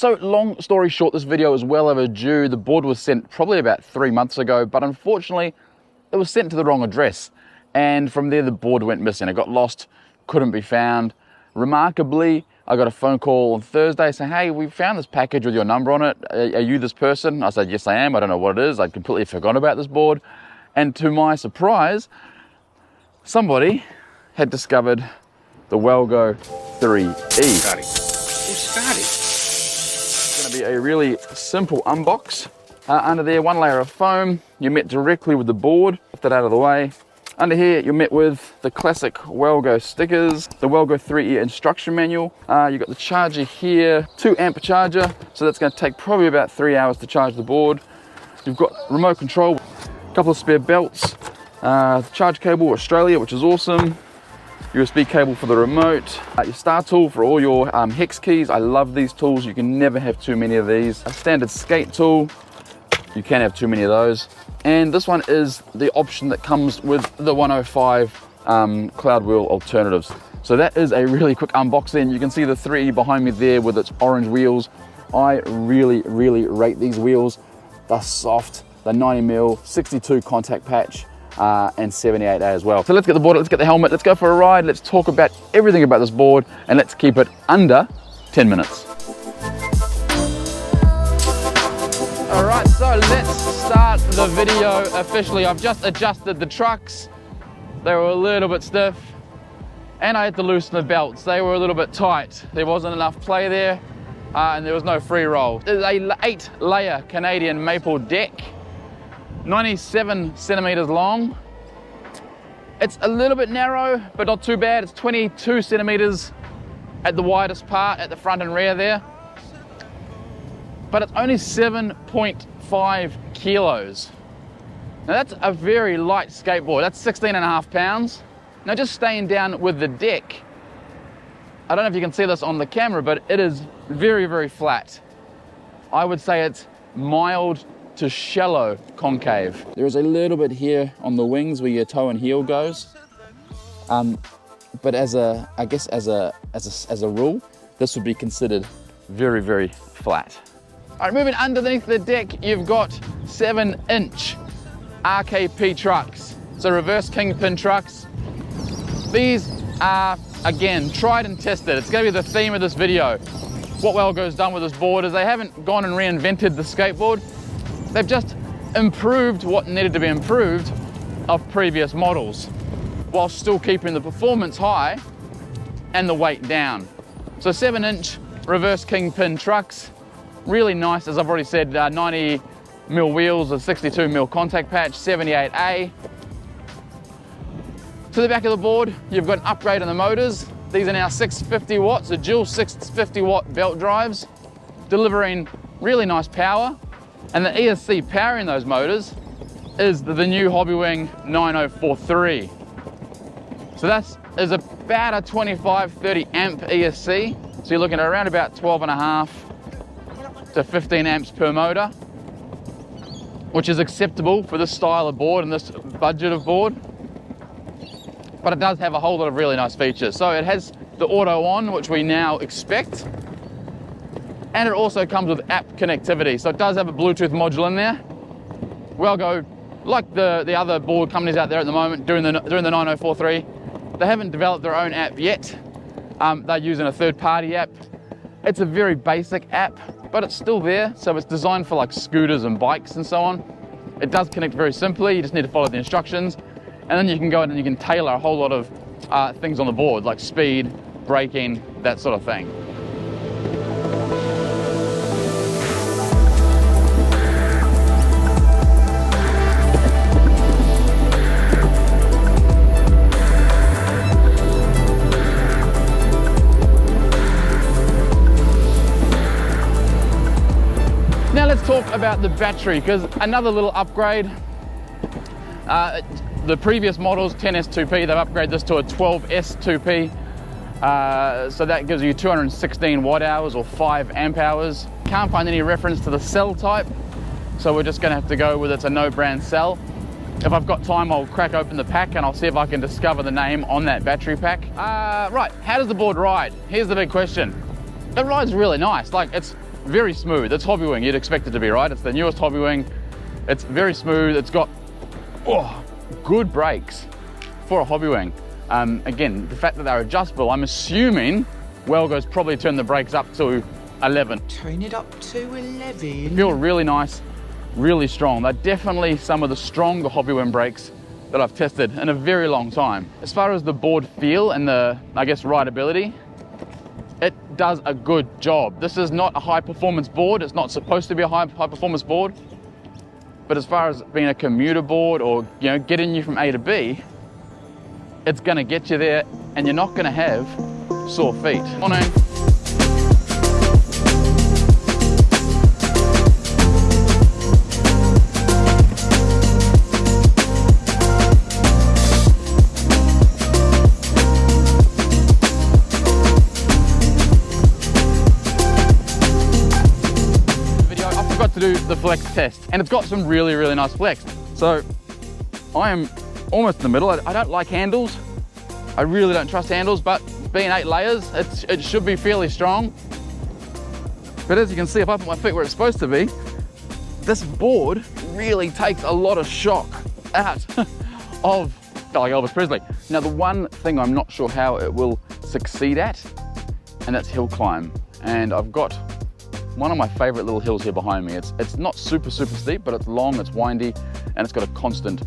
So long story short, this video is well overdue. The board was sent probably about 3 months ago, but unfortunately it was sent to the wrong address. And from there the board went missing. It got lost, couldn't be found. Remarkably, I got a phone call on Thursday saying, hey, we found this package with your number on it. Are you this person? I said, yes, I am. I don't know what it is. I'd completely forgotten about this board. And to my surprise, somebody had discovered the WOWGO 3E. It's going to be a really simple unbox. Under there, one layer of foam. You're met directly with the board. Lift that out of the way. Under here, you're met with the classic WOWGO stickers, the WOWGO 3E instruction manual. You've got the charger here, 2 amp charger. So that's going to take probably about 3 hours to charge the board. You've got remote control, a couple of spare belts, charge cable Australia, which is awesome. USB cable for the remote, your star tool for all your hex keys. I love these tools. You can never have too many of these. A standard skate tool. You can't have too many of those. And this one is the option that comes with the 105 cloud wheel alternatives. So that is a really quick unboxing. You can see the 3E behind me there with its orange wheels. I really rate these wheels. They're soft, they're 90mm, 62 contact patch, and 78A as well. So let's get the board, let's get the helmet, let's go for a ride, let's talk about everything about this board, and let's keep it under 10 minutes. All right, so let's start the video officially. I've just adjusted the trucks. They were a little bit stiff, and I had to loosen the belts. They were a little bit tight. There wasn't enough play there, and there was no free roll. There's a 8-layer Canadian maple deck, 97 centimeters long. It's a little bit narrow, but not too bad. It's 22 centimeters at the widest part, at the front and rear there. But it's only 7.5 kilos. Now that's a very light skateboard. That's 16.5 pounds. Now just staying down with the deck, I don't know if you can see this on the camera, but it is very flat. I would say it's mild to shallow concave. There is a little bit here on the wings where your toe and heel goes. But I guess as a rule, this would be considered very flat. All right, moving underneath the deck, you've got 7-inch RKP trucks. So reverse kingpin trucks. These are, again, tried and tested. It's gonna be the theme of this video. What WOWGO's done with this board is they haven't gone and reinvented the skateboard. They've just improved what needed to be improved of previous models, while still keeping the performance high and the weight down. So 7-inch reverse kingpin trucks. Really nice, as I've already said, 90mm wheels, a 62mm contact patch, 78A. To the back of the board, you've got an upgrade on the motors. These are now 650 watts, a dual 650 watt belt drives, delivering really nice power. And the ESC powering those motors is the new Hobbywing 9043. So that is about a 25-30 amp ESC. So you're looking at around about 12.5 to 15 amps per motor, which is acceptable for this style of board and this budget of board. But it does have a whole lot of really nice features. So it has the auto on, which we now expect. And it also comes with app connectivity. So it does have a Bluetooth module in there. WOWGO, like the other board companies out there at the moment doing the 9043, they haven't developed their own app yet. They're using a third-party app. It's a very basic app, but it's still there. So it's designed for like scooters and bikes and so on. It does connect very simply. You just need to follow the instructions. And then you can go in and you can tailor a whole lot of things on the board, like speed, braking, that sort of thing. Now let's talk about the battery, because another little upgrade. The previous models, 10S2P, they've upgraded this to a 12S2P. So that gives you 216 watt hours or 5 amp hours. Can't find any reference to the cell type, so we're just gonna have to go with it's a no brand cell. If I've got time, I'll crack open the pack and I'll see if I can discover the name on that battery pack. Right, how does the board ride? Here's the big question. It rides really nice. Like, it's very smooth. It's hobby wing, you'd expect it to be, right? It's the newest hobby wing. It's very smooth. It's got good brakes for a hobby wing. Again, the fact that they're adjustable, I'm assuming WOWGO's probably turned the brakes up to 11. Turn it up to 11. Feel really nice, really strong. They're definitely some of the stronger hobby wing brakes that I've tested in a very long time. As far as the board feel and the, I guess, rideability, it does a good job. This is not a high performance board. It's not supposed to be a high performance board. But as far as being a commuter board or, you know, getting you from A to B, it's gonna get you there and you're not gonna have sore feet. On in. To do the flex test, and it's got some really nice flex. So I am almost in the middle. I don't like handles. I really don't trust handles, but being 8 layers, it should be fairly strong. But as you can see, if I put my feet where it's supposed to be, this board really takes a lot of shock out of like Elvis Presley. Now, the one thing I'm not sure how it will succeed at, and that's hill climb. And I've got one of my favorite little hills here behind me. It's not super steep, but it's long, it's windy, and it's got a constant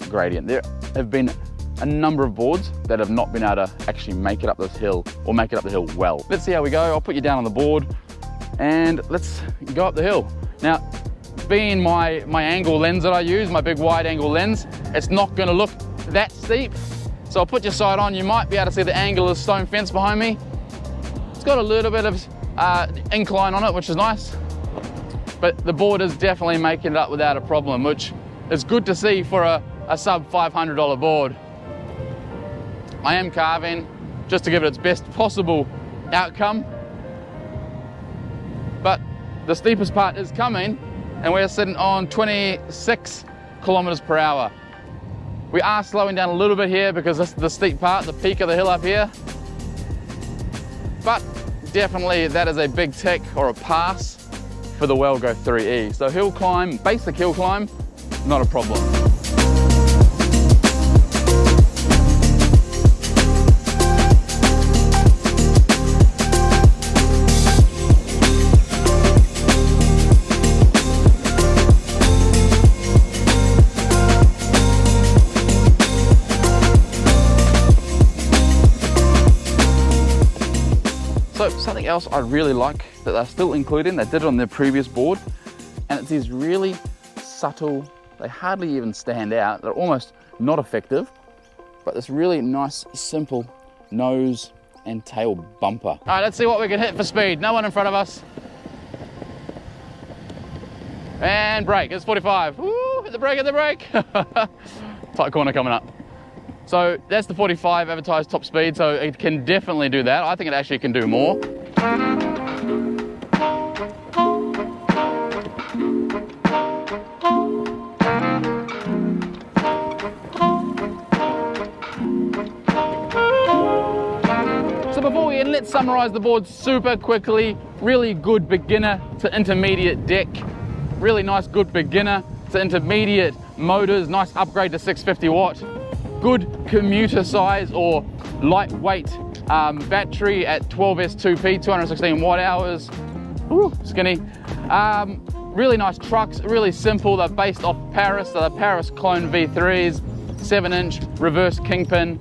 gradient. There have been a number of boards that have not been able to actually make it up this hill or make it up the hill well. Let's see how we go. I'll put you down on the board and let's go up the hill. Now, being my angle lens that I use, my big wide angle lens, it's not gonna look that steep. So I'll put your sight on. You might be able to see the angle of the stone fence behind me. It's got a little bit of incline on it, which is nice, but the board is definitely making it up without a problem, which is good to see for a sub $500 board. I am carving just to give it its best possible outcome, but the steepest part is coming and we're sitting on 26 kilometers per hour. We are slowing down a little bit here because this is the steep part, the peak of the hill up here, but definitely that is a big tick or a pass for the WOWGO 3E. So hill climb, basic hill climb, not a problem. So something else I really like that they're still including, they did it on their previous board, and it's these really subtle, they hardly even stand out, they're almost not effective, but this really nice, simple nose and tail bumper. All right, let's see what we can hit for speed. No one in front of us. And brake, it's 45. Woo, hit the brake, hit the brake. Tight corner coming up. So that's the 45 advertised top speed, so it can definitely do that. I think it actually can do more. So before we end, let's summarize the board super quickly. Really good beginner to intermediate deck. Really nice, good beginner to intermediate motors. Nice upgrade to 650 watt. Good commuter size or lightweight battery at 12S2P, 216 watt hours. Ooh, skinny. Really nice trucks, really simple. They're based off Paris, so they're Paris clone V3s, 7-inch reverse kingpin.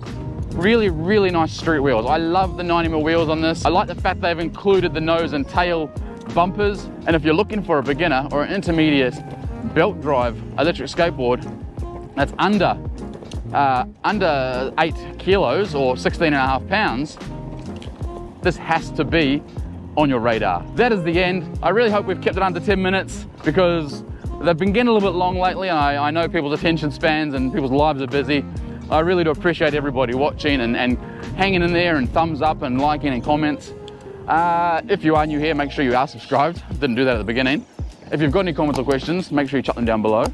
Really nice street wheels. I love the 90mm wheels on this. I like the fact they've included the nose and tail bumpers. And if you're looking for a beginner or an intermediate belt drive electric skateboard that's under 8 kilos or 16.5 pounds, this has to be on your radar. That is the end. I really hope we've kept it under 10 minutes because they've been getting a little bit long lately, and I know people's attention spans and people's lives are busy. I really do appreciate everybody watching and hanging in there and thumbs up and liking and comments. If you are new here, make sure you are subscribed. Didn't do that at the beginning. If you've got any comments or questions, make sure you chuck them down below.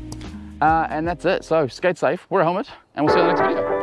And that's it. So skate safe, wear a helmet, and we'll see you in the next video.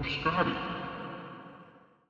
or Scotty.